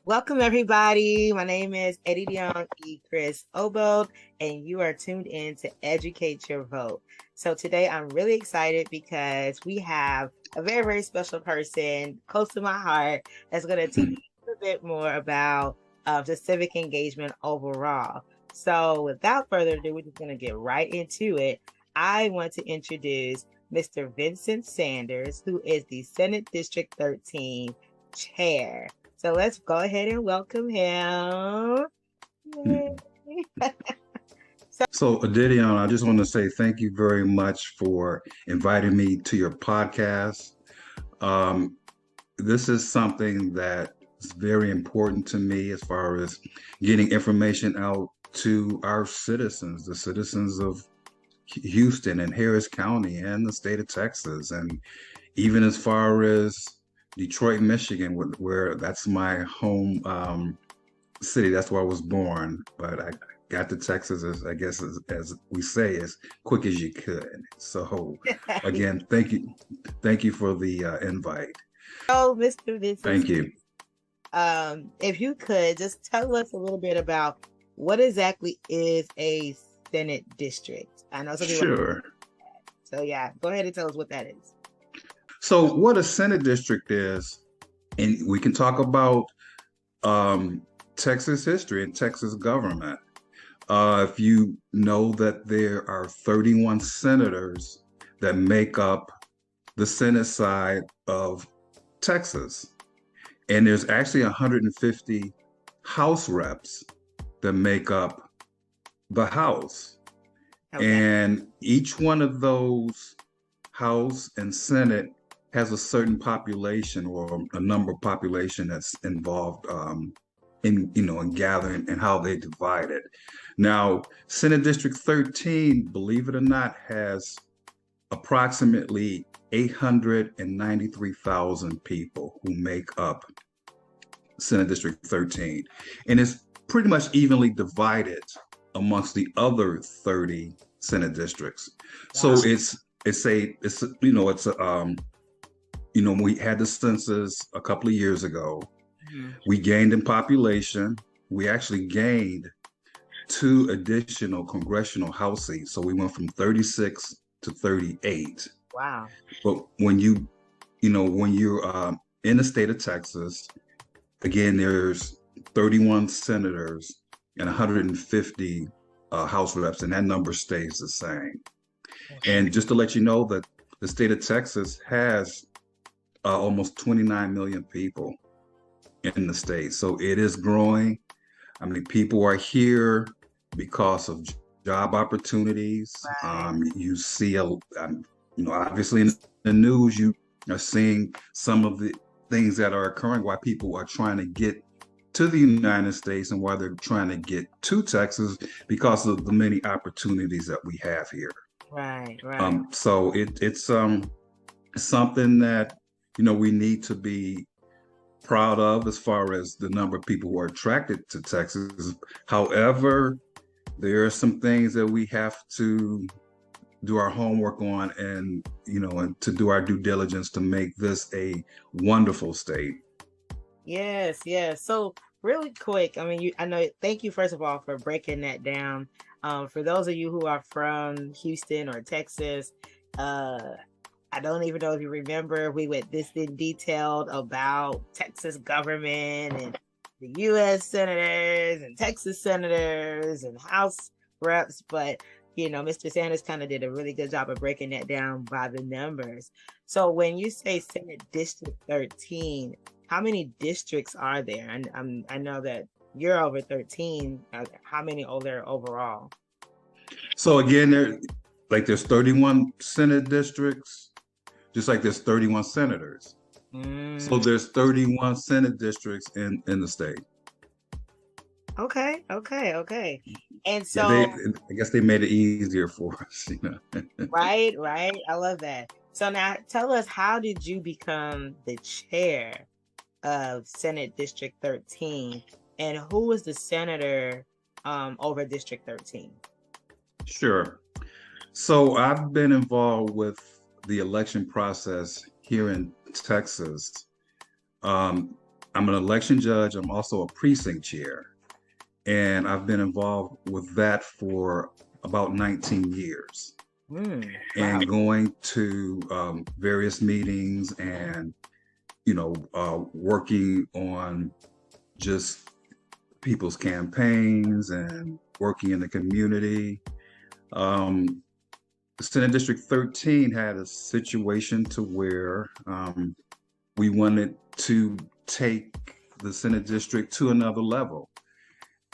Welcome, everybody. My name is Eddie Dion E. Chris Obold, and you are tuned in to Educate Your Vote. So today I'm really excited because we have a very, very special person close to my heart that's going to teach me a little bit more about the civic engagement overall. So without further ado, we're just going to get right into it. I want to introduce Mr. Vincent Sanders, who is the Senate District 13 chair. So let's go ahead and welcome him. Yay. So, Adidion, I just want to say thank you very much for inviting me to your podcast. Um, this is something that is very important to me as far as getting information out to our citizens, the citizens of Houston and Harris County and the state of Texas, and even as far as Detroit, Michigan, where that's my home city. That's where I was born, but I got to Texas, as we say, as quick as you could. So, again, thank you for the invite. Oh, Mr. Vincent, Thank you. if you could just tell us a little bit about what exactly is a Senate district. I know some people. Sure. So yeah, go ahead and tell us what that is. So, what a Senate district is, and we can talk about Texas history and Texas government. If you know that there are 31 senators that make up the Senate side of Texas, and there's actually 150 House reps that make up the House. Okay. And each one of those House and Senate has a certain population or a number of population that's involved in gathering and how they divide it. Now, Senate District 13, believe it or not, has approximately 893,000 people who make up Senate District 13, and it's pretty much evenly divided amongst the other 30 Senate districts. Wow. So we had the census a couple of years ago. We gained in population. We actually gained 2 additional congressional House seats. So we went from 36 to 38. Wow. But when you're in the state of Texas, again, there's 31 senators and 150 House reps, and that number stays the same. Okay. And just to let you know that the state of Texas has almost 29 million people in the state. So it is growing. I mean, people are here because of job opportunities. Right. You see, obviously in the news, you are seeing some of the things that are occurring, why people are trying to get to the United States and why they're trying to get to Texas because of the many opportunities that we have here. Right, right. So it's something that, we need to be proud of as far as the number of people who are attracted to Texas. However, there are some things that we have to do our homework on and to do our due diligence to make this a wonderful state. Yes. So really quick, thank you first of all for breaking that down. For those of you who are from Houston or Texas, I don't even know if you remember, we went this in detailed about Texas government and the U.S. senators and Texas senators and House reps, but Mr. Sanders kind of did a really good job of breaking that down by the numbers. So when you say Senate District 13, how many districts are there? And I know that you're over 13. How many are there overall? So again, there's 31 Senate districts, just like there's 31 senators. So there's 31 Senate districts in the state. Okay. And so I guess they made it easier for us, Right. I love that. So now tell us, how did you become the chair of Senate District 13, and who was the senator over District 13? Sure. So I've been involved with the election process here in Texas I'm an election judge. I'm also a precinct chair. And I've been involved with that for about 19 years. Wow. And going to various meetings and, working on just people's campaigns and working in the community. Senate District 13 had a situation to where we wanted to take the Senate District to another level.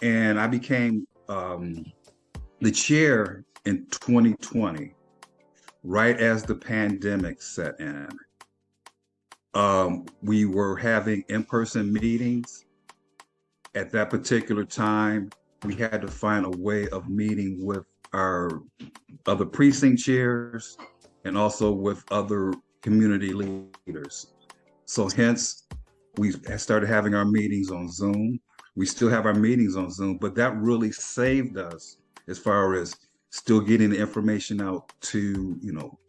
And I became the chair in 2020, right as the pandemic set in. We were having in-person meetings. At that particular time, we had to find a way of meeting with our other precinct chairs and also with other community leaders. So hence, we started having our meetings on Zoom. We still have our meetings on Zoom, but that really saved us as far as still getting the information out to,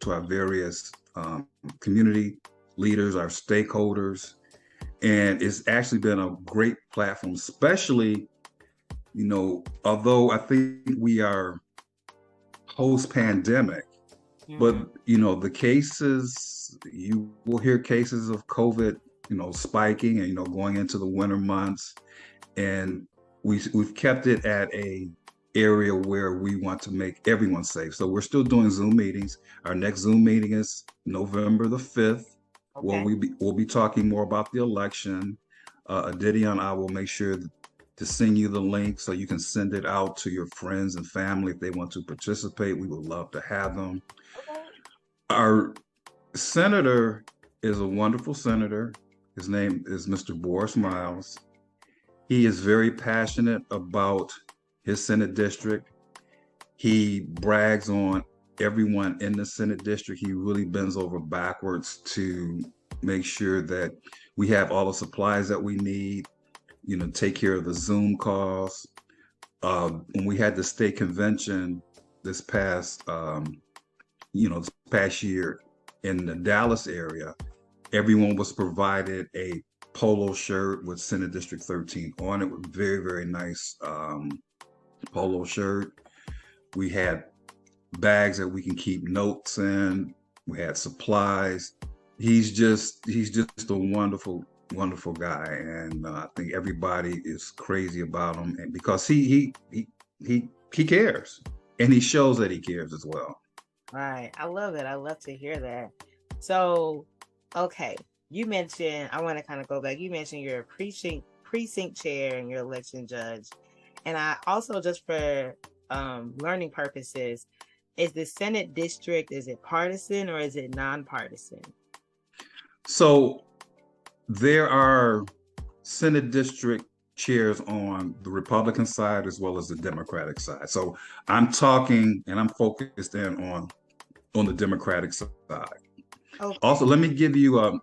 to our various community leaders, our stakeholders. And it's actually been a great platform, especially, although I think we are post-pandemic, but, the cases, you will hear cases of COVID, spiking and, going into the winter months. And we've kept it at a area where we want to make everyone safe. So we're still doing Zoom meetings. Our next Zoom meeting is November the 5th. Okay. We'll be talking more about the election. Aditi and I will make sure to send you the link so you can send it out to your friends and family if they want to participate. We would love to have them. Okay. Our senator is a wonderful senator. His name is Mr. Boris Miles. He is very passionate about his Senate district. He brags on everyone in the Senate district. He really bends over backwards to make sure that we have all the supplies that we need, take care of the Zoom calls. When we had the state convention this past year in the Dallas area, everyone was provided a polo shirt with Senate District 13 on it, with very, very nice polo shirt. We had bags that we can keep notes in. We had supplies. He's just a wonderful, wonderful guy, and I think everybody is crazy about him, and because he cares, and he shows that he cares as well. Right. I love it. I love to hear that. So, okay, you mentioned, I want to kind of go back. You mentioned you're a precinct chair and you're election judge, and I also, just for learning purposes, is the Senate district, is it partisan or is it nonpartisan? So there are Senate district chairs on the Republican side as well as the Democratic side. So I'm talking and I'm focused in on the Democratic side. Okay. Also, let me give you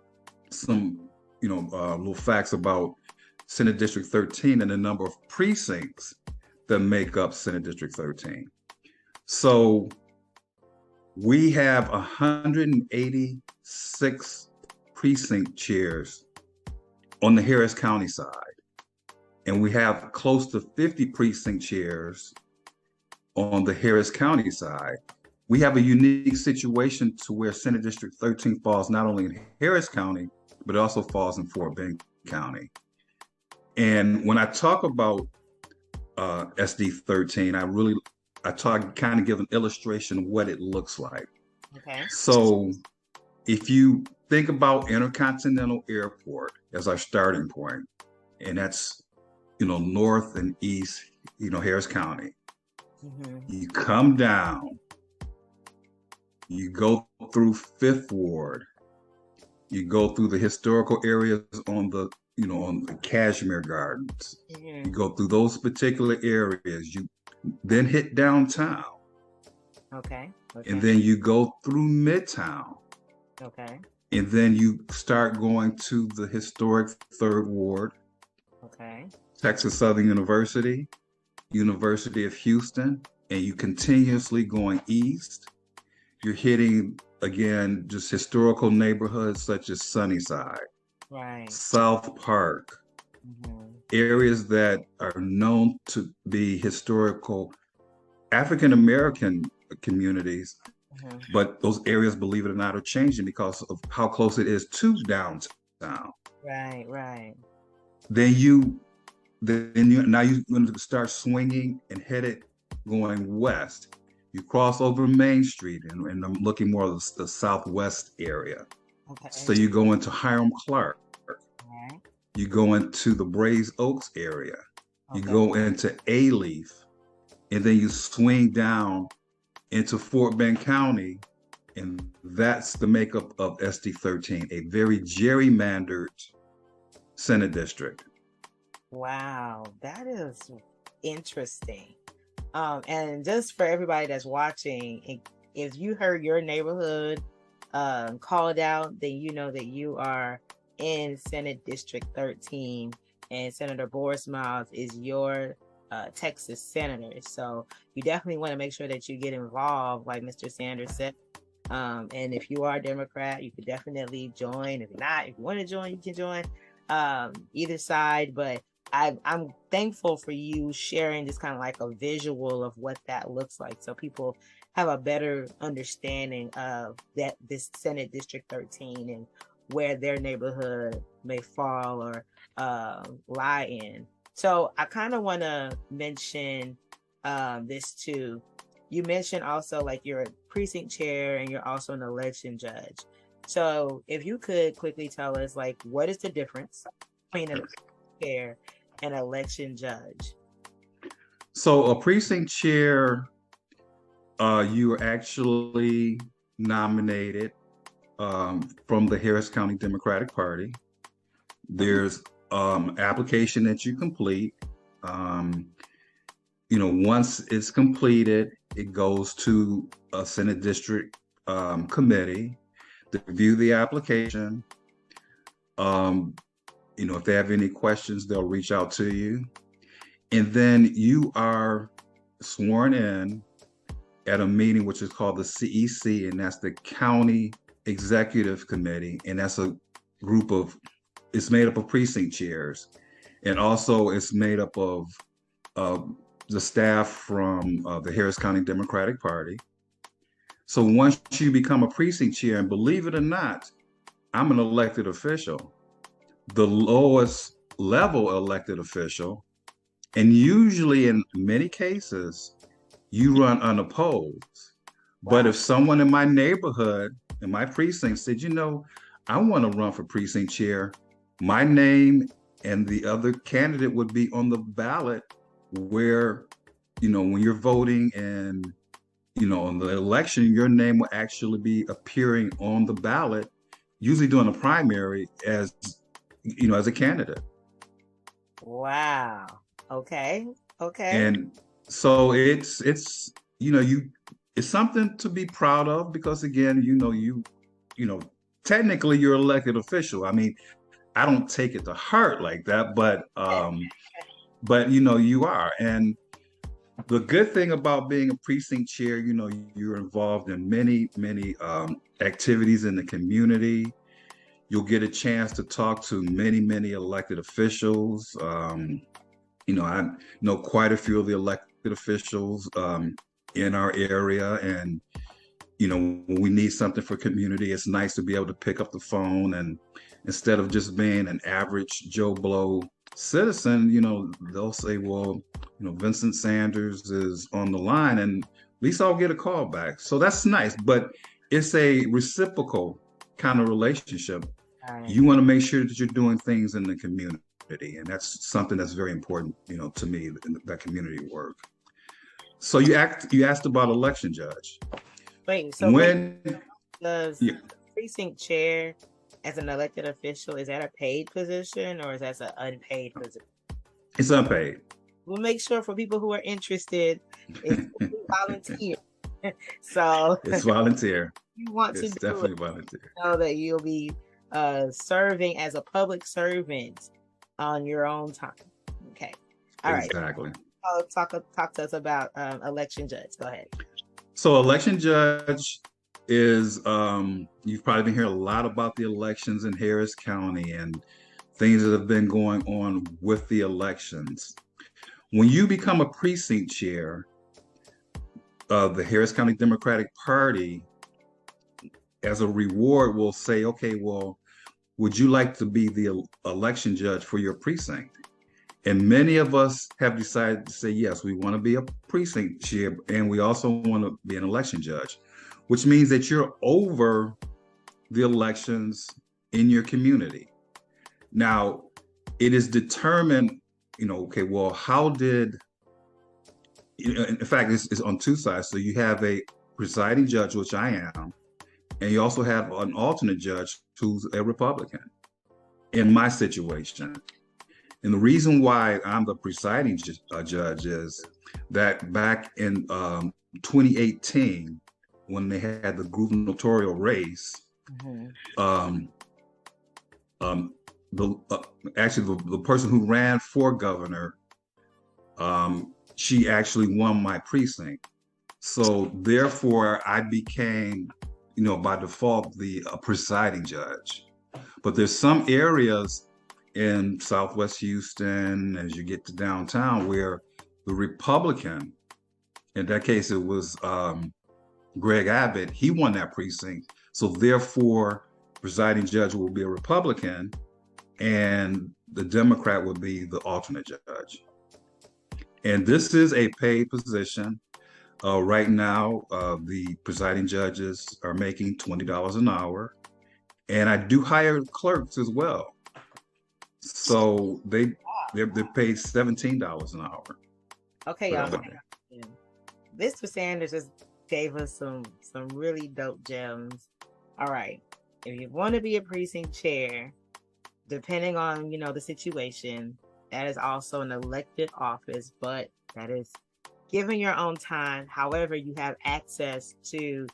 some little facts about Senate District 13 and the number of precincts that make up Senate District 13. So we have 186 precinct chairs on the Harris County side, and we have close to 50 precinct chairs on the Harris County side. We have a unique situation to where Senate District 13 falls not only in Harris County, but it also falls in Fort Bend County. And when I talk about SD 13, I kind of give an illustration of what it looks like. Okay. So if you think about Intercontinental Airport as our starting point, and that's, north and east, Harris County. Mm-hmm. You come down, you go through Fifth Ward, you go through the historical areas on the Kashmir Gardens. Mm-hmm. You go through those particular areas. You then hit downtown. Okay. And then you go through Midtown. Okay. And then you start going to the historic Third Ward. Okay. Texas Southern University, University of Houston, and you continuously going east. You're hitting, again, just historical neighborhoods such as Sunnyside. Right. South Park, Mm-hmm. areas that are known to be historical African American communities, Mm-hmm. but those areas, believe it or not, are changing because of how close it is to downtown. Right, right. Then you, then you now you're going to start swinging and head it going west. You cross over Main Street, and I'm looking more of the southwest area. So Okay. you go into Hiram Clark. All right. You go into the Braves Oaks area. You Okay. go into A-Leaf, and then you swing down into Fort Bend County, and that's the makeup of SD13, a very gerrymandered Senate district. Wow, that is interesting. And just for everybody that's watching, if you heard your neighborhood called out, then you know that you are in Senate District 13, and Senator Boris Miles is your Texas senator. So you definitely want to make sure that you get involved, like Mr. Sanders said. And if you are a Democrat, you could definitely join. If not, if you want to join, you can join either side. But I'm thankful for you sharing just kind of like a visual of what that looks like, so people have a better understanding of that this Senate District 13 and where their neighborhood may fall or lie in. So I kind of want to mention this too. You mentioned also like you're a precinct chair and you're also an election judge. So if you could quickly tell us, like, what is the difference between a chair and election judge? So a precinct chair, you are actually nominated from the Harris County Democratic Party. There's application that you complete. Once it's completed, it goes to a Senate District committee to review the application. If they have any questions, they'll reach out to you. And then you are sworn in at a meeting which is called the CEC, and that's the County Executive Committee. And that's a group of, it's made up of precinct chairs. And also it's made up of the staff from the Harris County Democratic Party. So once you become a precinct chair, and believe it or not, I'm an elected official, the lowest level elected official. And usually in many cases, you run unopposed. Wow. But if someone in my neighborhood, in my precinct said, I want to run for precinct chair, my name and the other candidate would be on the ballot where, when you're voting and, on the election, your name will actually be appearing on the ballot, usually during a primary as a candidate. Wow. Okay. And so it's it's something to be proud of, because again, technically you're an elected official. I mean, I don't take it to heart like that, but you are. And the good thing about being a precinct chair, you're involved in many activities in the community. You'll get a chance to talk to many elected officials. I know quite a few of the elected officials in our area, and when we need something for community, it's nice to be able to pick up the phone, and instead of just being an average Joe Blow citizen, they'll say, well, Vincent Sanders is on the line, and at least I'll get a call back. So that's nice, but it's a reciprocal kind of relationship. You want to make sure that you're doing things in the community, and that's something that's very important, to me, that community work. So you asked about election judge. Wait, so does precinct chair as an elected official, is that a paid position or is that an unpaid position? It's unpaid. We'll make sure for people who are interested, it's volunteer. So it's volunteer. You want it's to definitely volunteer. Know that you'll be serving as a public servant on your own time. Okay. All right. Exactly. Talk to us about election judge. Go ahead. So election judge is you've probably been hearing a lot about the elections in Harris County and things that have been going on with the elections. When you become a precinct chair of the Harris County Democratic Party, as a reward, will say, okay, well, would you like to be the election judge for your precinct? And many of us have decided to say, yes, we want to be a precinct chair, and we also want to be an election judge, which means that you're over the elections in your community. Now, it is determined, okay, well, how did, in fact, it's on two sides. So you have a presiding judge, which I am, and you also have an alternate judge who's a Republican in my situation. And the reason why I'm the presiding judge is that back in 2018, when they had the gubernatorial race, the person who ran for governor, she actually won my precinct. So therefore, I became, by default, the presiding judge. But there's some areas in Southwest Houston, as you get to downtown, where the Republican, in that case, it was Greg Abbott, he won that precinct. So therefore, presiding judge will be a Republican and the Democrat would be the alternate judge. And this is a paid position. Right now, the presiding judges are making $20 an hour. And I do hire clerks as well. So they're paid $17 an hour. Okay, y'all. Mr. Sanders just gave us some really dope gems. All right. If you want to be a precinct chair, depending on, the situation, that is also an elected office, but that is given your own time. However, you have access to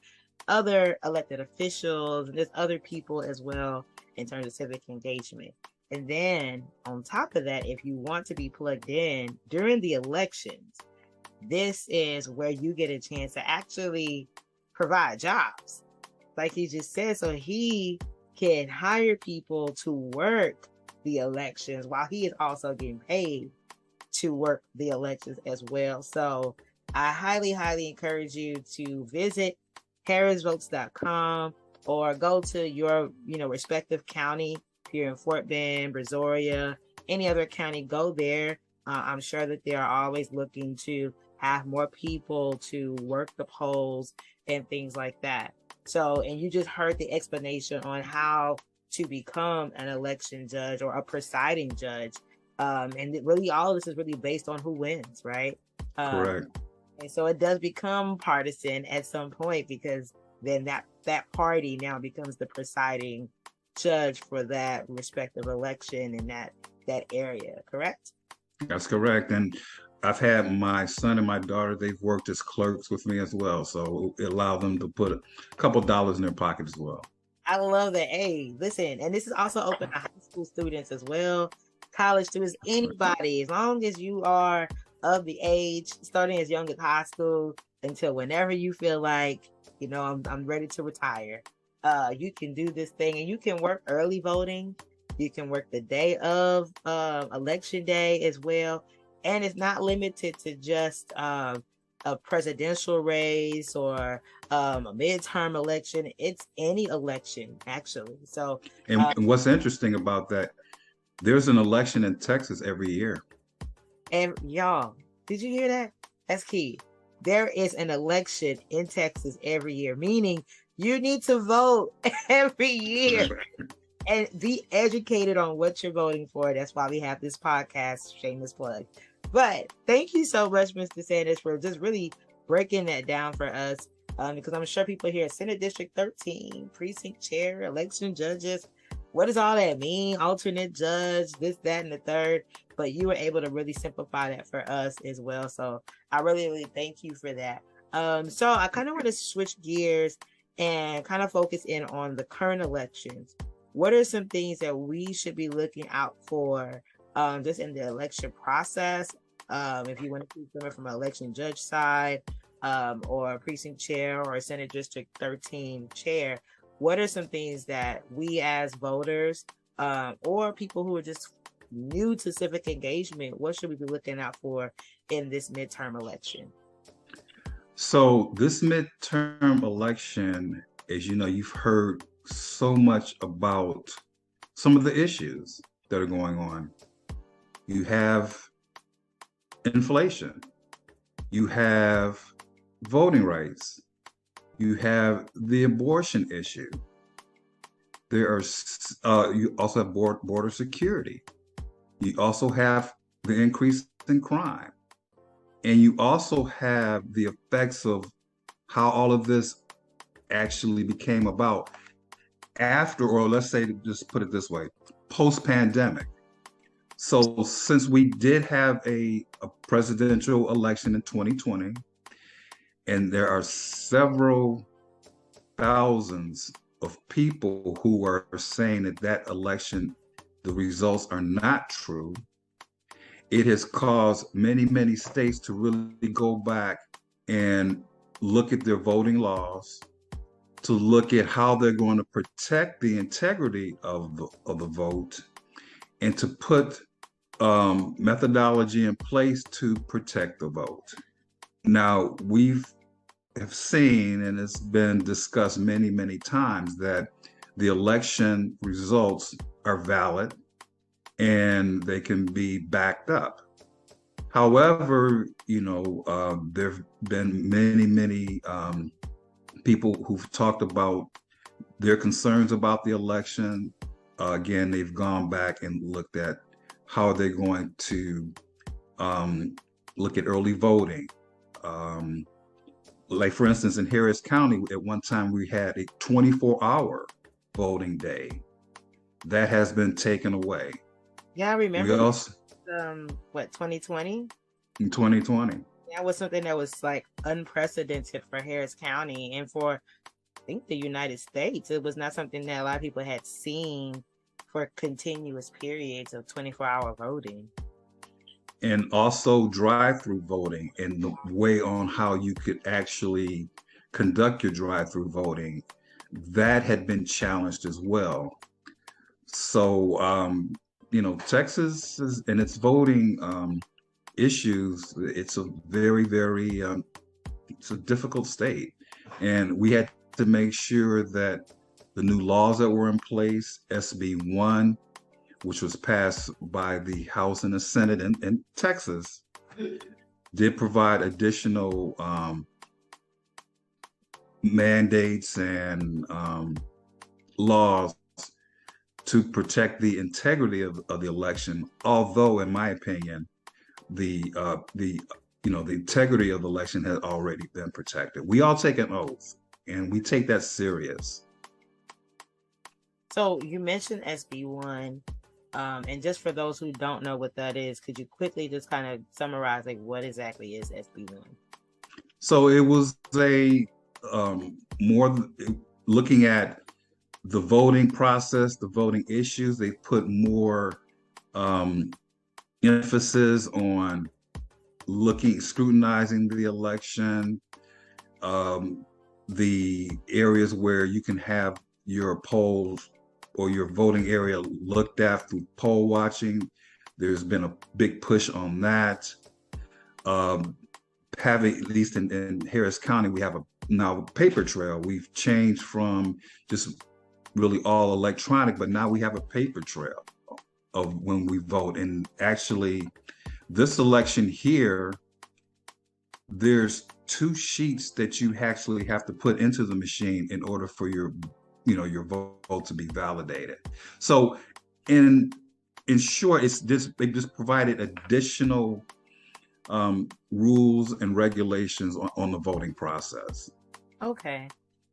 other elected officials and there's other people as well in terms of civic engagement. And then on top of that, if you want to be plugged in during the elections, this is where you get a chance to actually provide jobs. Like he just said, so he can hire people to work the elections while he is also getting paid to work the elections as well. So I highly, highly encourage you to visit harrisvotes.com or go to your, respective county. If you're in Fort Bend, Brazoria, any other county, go there. I'm sure that they are always looking to have more people to work the polls and things like that. So, and you just heard the explanation on how to become an election judge or a presiding judge. And really, all of this is really based on who wins, right? Correct. And so it does become partisan at some point because then that party now becomes the presiding judge for that respective election in that area, correct? That's correct. And I've had my son and my daughter, they've worked as clerks with me as well. So it allowed them to put a couple dollars in their pocket as well. I love that. Hey, listen, and this is also open to high school students as well, college students, anybody, as long as you are of the age, starting as young as high school until whenever you feel like, I'm ready to retire. You can do this thing and you can work early voting. You can work the day of election day as well. And it's not limited to just a presidential race or a midterm election. It's any election, actually. So, and what's interesting about that, there's an election in Texas every year. And y'all, did you hear that? That's key. There is an election in Texas every year, meaning you need to vote every year and be educated on what you're voting for. That's why we have this podcast, shameless plug. But thank you so much, Mr. Sanders, for just really breaking that down for us. Because I'm sure people here, Senate District 13, Precinct Chair, election judges, what does all that mean? Alternate judge, this, that, and the third. But you were able to really simplify that for us as well. So I really, really thank you for that. So I kind of want to switch gears and kind of focus in on the current elections. What are some things that we should be looking out for just in the election process? If you want to keep coming from an election judge side, or precinct chair or Senate District 13 chair, what are some things that we as voters or people who are just new to civic engagement, what should we be looking out for in this midterm election? So this midterm election, as you know, you've heard so much about some of the issues that are going on. You have inflation, you have voting rights, you have the abortion issue. You also have border security. You also have the increase in crime. And you also have the effects of how all of this actually became about after, or let's say, just put it this way, post-pandemic. So since we did have a presidential election in 2020, and there are several thousands of people who are saying that that election, the results are not true, it has caused many, many states to really go back and look at their voting laws, to look at how they're going to protect the integrity of the vote, and to put methodology in place to protect the vote. Now, have seen, and it's been discussed many, many times, that the election results are valid and they can be backed up. However, there have been many, many people who've talked about their concerns about the election. Again, they've gone back and looked at how they're going to look at early voting. Like, for instance, in Harris County, at one time we had a 24-hour voting day. That has been taken away. Yeah, I remember. We also, 2020? In 2020. That was something that was like unprecedented for Harris County and for, I think, the United States. It was not something that a lot of people had seen for continuous periods of 24-hour voting. And also drive-through voting, and the way on how you could actually conduct your drive-through voting, that had been challenged as well. So, Texas and its voting issues, it's a very, very, it's a difficult state. And we had to make sure that the new laws that were in place, SB1, which was passed by the House and the Senate in Texas, did provide additional mandates and laws to protect the integrity of the election. Although, in my opinion, the integrity of the election has already been protected. We all take an oath, and we take that serious. So you mentioned SB1. And just for those who don't know what that is, could you quickly just kind of summarize, like, what exactly is SB1? So it was a more looking at the voting process, the voting issues. They put more emphasis on scrutinizing the election, the areas where you can have your polls or your voting area looked at through poll watching. There's been a big push on that. Having, at least in Harris County, we have now a paper trail. We've changed from just really all electronic, but now we have a paper trail of when we vote. And actually, this election here, there's 2 sheets that you actually have to put into the machine in order for your vote to be validated. So in short, they just provided additional rules and regulations on the voting process. Okay.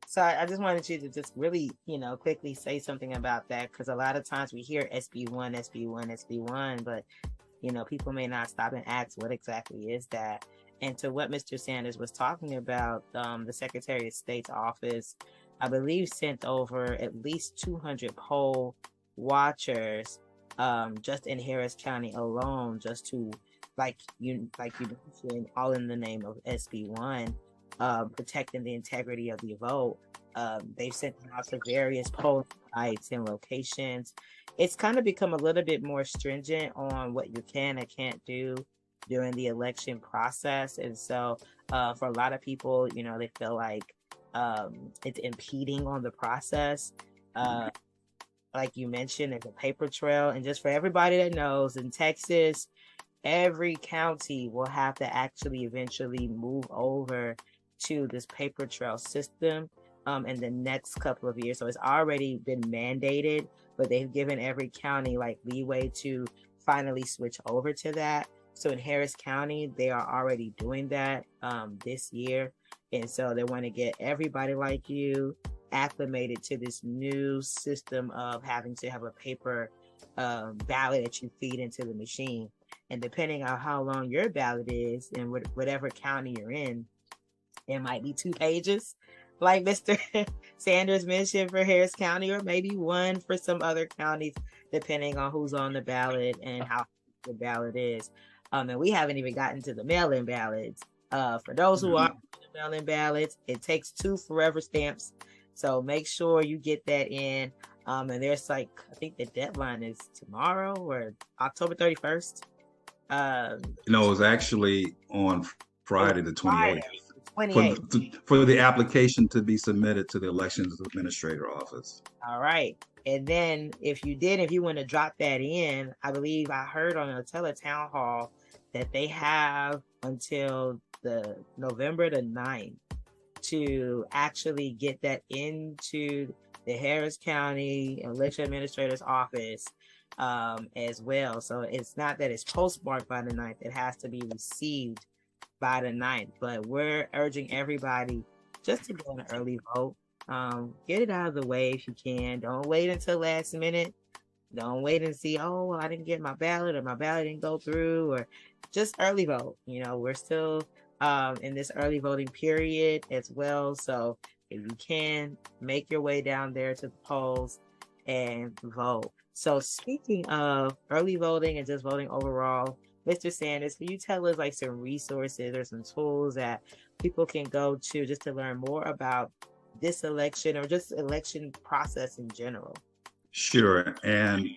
So I just wanted you to just really, quickly say something about that, because a lot of times we hear SB1, SB1, SB1, but, people may not stop and ask what exactly is that. And to what Mr. Sanders was talking about, the Secretary of State's office, I believe, sent over at least 200 poll watchers just in Harris County alone, just to, like you mentioned, all in the name of SB1. protecting the integrity of the vote. They've sent them out to various polling sites and locations. It's kind of become a little bit more stringent on what you can and can't do during the election process. And so for a lot of people, you know, they feel like it's impeding on the process. Like you mentioned, there's a paper trail. And just for everybody that knows, in Texas, every county will have to actually eventually move over to this paper trail system in the next couple of years. So it's already been mandated, but they've given every county like leeway to finally switch over to that. So in Harris County, they are already doing that this year. And so they want to get everybody like you acclimated to this new system of having to have a paper ballot that you feed into the machine. And depending on how long your ballot is and whatever county you're in, it might be 2 pages, like Mr. Sanders mentioned for Harris County, or maybe 1 for some other counties, depending on who's on the ballot and how the ballot is. And we haven't even gotten to the mail-in ballots. For those who are mail-in ballots, it takes 2 forever stamps. So make sure you get that in. And there's like, I think the deadline is tomorrow or October 31st. No, it was actually on Friday, the 28th. 28th. For the application to be submitted to the Elections Administrator Office. All right. And then if you want to drop that in, I believe I heard on a teletown hall that they have until the November the 9th to actually get that into the Harris County Election Administrator's Office as well. So it's not that it's postmarked by the 9th, it has to be received by the 9th. But we're urging everybody just to go an early vote. Get it out of the way if you can. Don't wait until last minute. Don't wait and see, oh, well, I didn't get my ballot, or my ballot didn't go through, or just early vote. You know, we're still in this early voting period as well. So if you can, make your way down there to the polls and vote. So speaking of early voting and just voting overall, Mr. Sanders, can you tell us like some resources or some tools that people can go to just to learn more about this election or just election process in general? Sure. And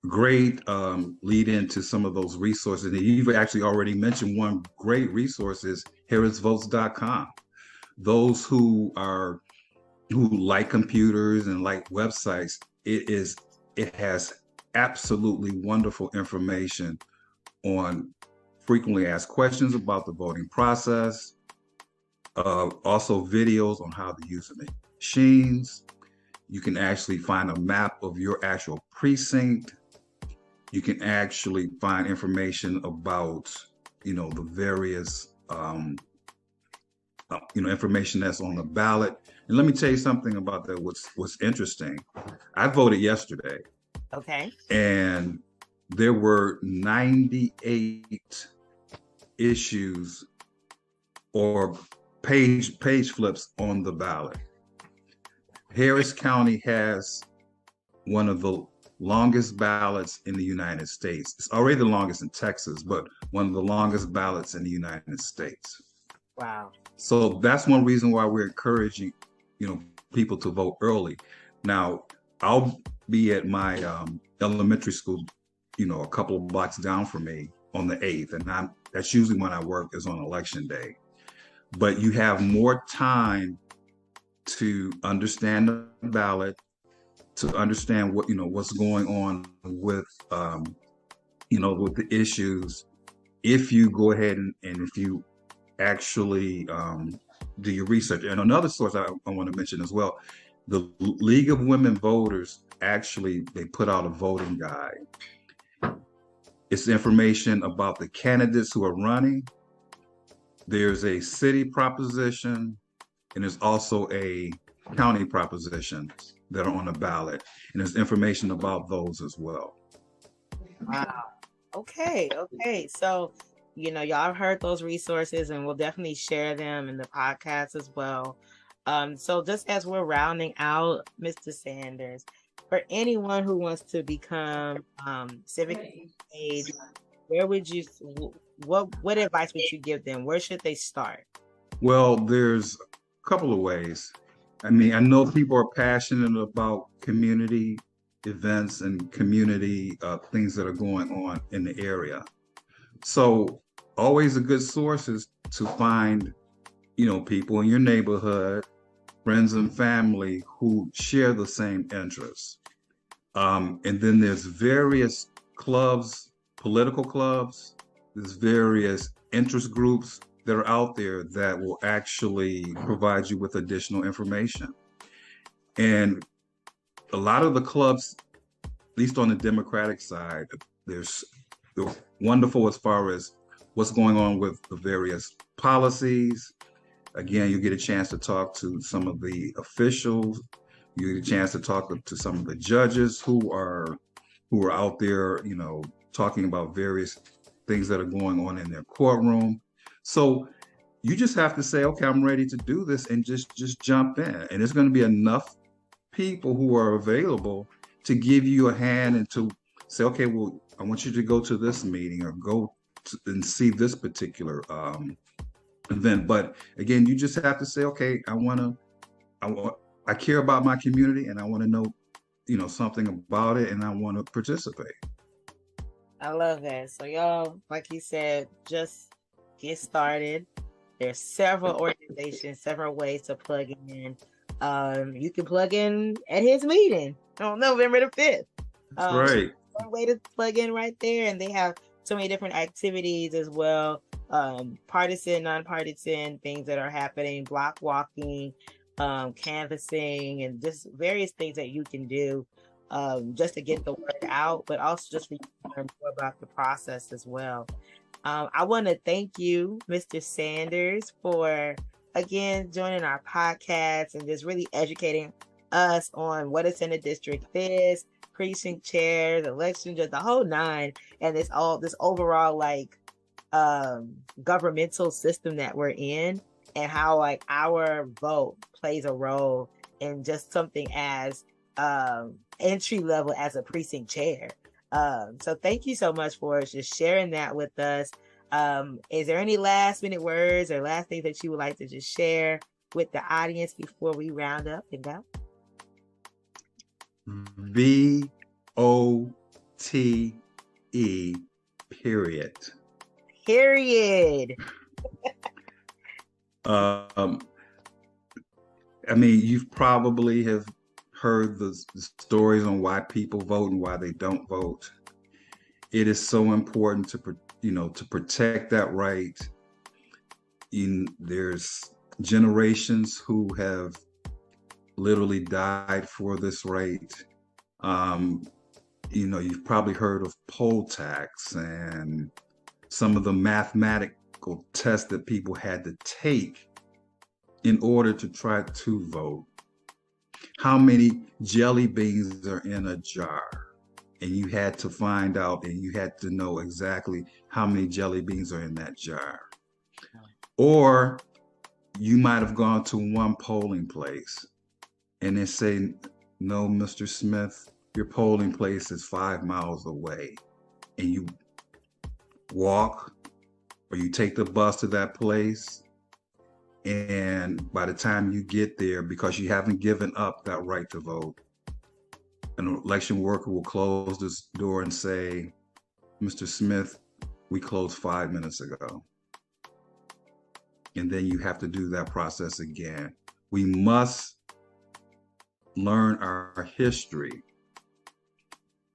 great lead into some of those resources. And you've actually already mentioned one great resource is harrisvotes.com. Those who like computers and like websites, it has absolutely wonderful information on frequently asked questions about the voting process, also videos on how to use the machines. You can actually find a map of your actual precinct. You can actually find information about, the various, information that's on the ballot. And let me tell you something about that. What's interesting. I voted yesterday. Okay. And there were 98 issues or page flips on the ballot. Harris County has one of the longest ballots in the United States. It's already the longest in Texas, but one of the longest ballots in the United States. Wow. So that's one reason why we're encouraging, people to vote early. Now, I'll be at my elementary school, a couple of blocks down from me on the 8th, and that's usually when I work, is on election day. But you have more time to understand the ballot, to understand what's going on with with the issues. If you go ahead and if you actually do your research. And another source I want to mention as well, the League of Women Voters, actually, they put out a voting guide. It's information about the candidates who are running. There's a city proposition, and there's also a county proposition that are on the ballot. And there's information about those as well. Wow. Okay. So, y'all have heard those resources, and we'll definitely share them in the podcast as well. So just as we're rounding out, Mr. Sanders, for anyone who wants to become civically engaged, what advice would you give them? Where should they start? Well, there's a couple of ways. I mean, I know people are passionate about community events and community things that are going on in the area. So always a good source is to find, people in your neighborhood, friends and family who share the same interests. And then there's various clubs, political clubs, there's various interest groups that are out there that will actually provide you with additional information. And a lot of the clubs, at least on the Democratic side, they're wonderful as far as what's going on with the various policies. Again, you get a chance to talk to some of the officials. You get a chance to talk to some of the judges who are out there, talking about various things that are going on in their courtroom. So you just have to say, okay, I'm ready to do this, and just jump in. And there's going to be enough people who are available to give you a hand and to say, okay, well, I want you to go to this meeting or and see this particular event. But again, you just have to say, okay, I care about my community, and I want to know, something about it, and I want to participate. I love that. So y'all, like you said, just get started. There's several organizations, several ways to plug in. You can plug in at his meeting on November the 5th. That's right. One way to plug in right there. And they have so many different activities as well. Partisan, nonpartisan things that are happening, block walking, canvassing, and just various things that you can do just to get the word out, but also just for you to learn more about the process as well. I want to thank you, Mr. Sanders, for again joining our podcast and just really educating us on what it's in the district is, precinct chairs, elections, just the whole nine, and this overall like governmental system that we're in, and how like our vote plays a role in just something as entry level as a precinct chair. So thank you so much for just sharing that with us. Is there any last minute words or last things that you would like to just share with the audience before we round up and go? VOTE, period. Period. I mean, you've probably have heard the stories on why people vote and why they don't vote. It is so important to protect that right. There's generations who have literally died for this right. You've probably heard of poll tax and some of the mathematical tests that people had to take in order to try to vote. How many jelly beans are in a jar? And you had to find out, and you had to know exactly how many jelly beans are in that jar. Or you might have gone to one polling place and they say, no, Mr. Smith, your polling place is 5 miles away. And you walk or you take the bus to that place. And by the time you get there, because you haven't given up that right to vote, an election worker will close this door and say, Mr. Smith, we closed 5 minutes ago. And then you have to do that process again. We must learn our history.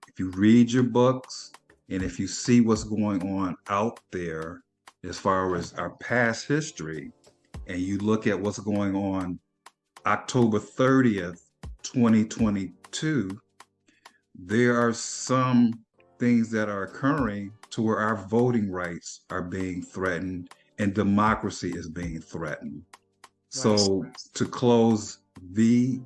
If you read your books and if you see what's going on out there as far as our past history, and you look at what's going on October 30th, 2022, there are some things that are occurring to where our voting rights are being threatened and democracy is being threatened. Right. So to close, VOTE.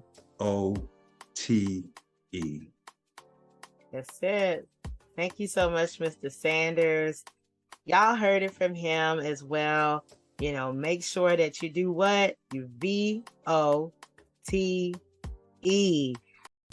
That's it. Thank you so much, Mr. Sanders. Y'all heard it from him as well. Make sure that you do what? You VOTE.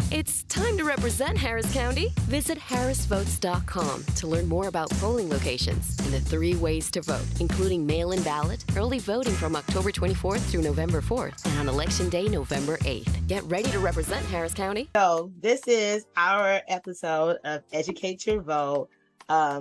It's time to represent Harris County. Visit harrisvotes.com to learn more about polling locations and the 3 ways to vote, including mail-in ballot, early voting from October 24th through November 4th, and on Election Day, November 8th. Get ready to represent Harris County. So this is our episode of Educate Your Vote.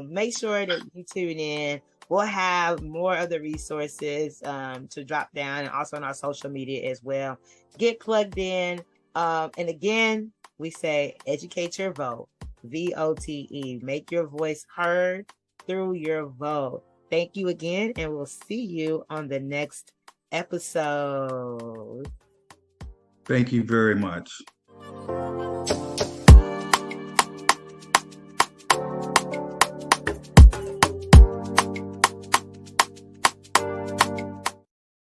Make sure that you tune in. We'll have more of the resources to drop down, and also on our social media as well. Get plugged in. And again, we say educate your vote, VOTE. Make your voice heard through your vote. Thank you again, and we'll see you on the next episode. Thank you very much.